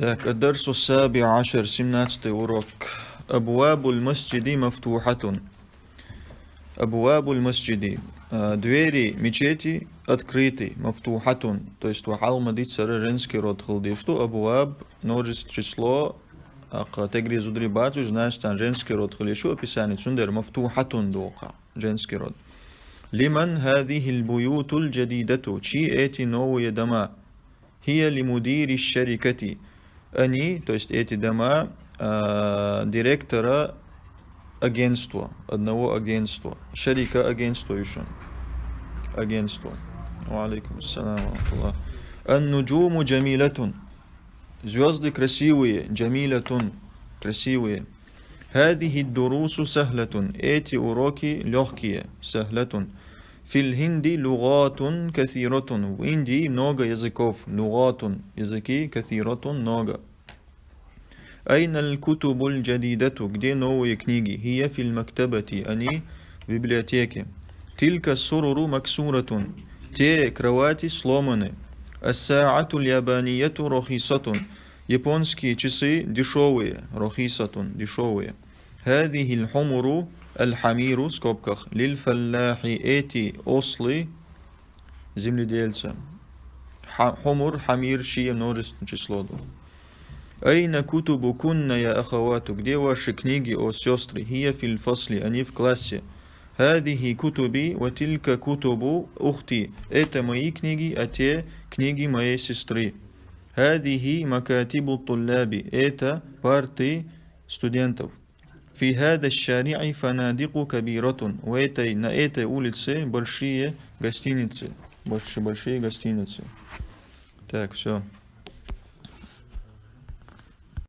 Так, الدرس السابع عشر 17 урок. أبواب المسجد مفتوحة. أبواب المسجد. Двери мечети открыты. Мафтухатун. То есть вахал мадит сара женский род халди. Что абуаб множество число. Тегри зудри бачу, значит женский род халди. Что описание? Сундер мафтухатун дока. Женский род. Лиман هذه البيوت الجديدة. Чьи эти новые дома? هي لمدير الشركة. Они, то есть эти дома, директора агентства, одного агентства. Шарика агентство еще. Агентство. Ва алейкум ассалам ва рахматуллах. Ан-нуджуму джамилатун. Звезды красивые. Джамилатун. Красивые. Хадихи дурусу сахлатун. Эти уроки легкие. Сахлатун. Фил хинди лугатун каthиратун. В Индии много языков. Лугатун. Языки каthиратун много. Айна аль-кутубу аль-джадидату. Где новые книги? Хия фил мактабати. Они в библиотеке. Тилька суруру максуратун. Те кровати сломаны. Ас-саату аль-ябанияту рахисатун. Японские часы дешевые. Рахисатун. Дешевые. Хадихи аль-хумуру аль-хамиру в скобках. Лиль-фаллахи. Эти ослы земледельца. Хумур, хамир, шия, множественное число. Айна кутубу кунна я ахавату. Где ваши книги, о сестры? Хия фил фасли. Они в классе. Хадихи кутуби ва тилька кутубу ухти. Это мои книги, а те книги моей сестры. Хадихи макатибу тулляби. Это парты студентов. Фи хада шари'и фанадику кабиратун. На этой улице большие гостиницы. Большие гостиницы. Так, все.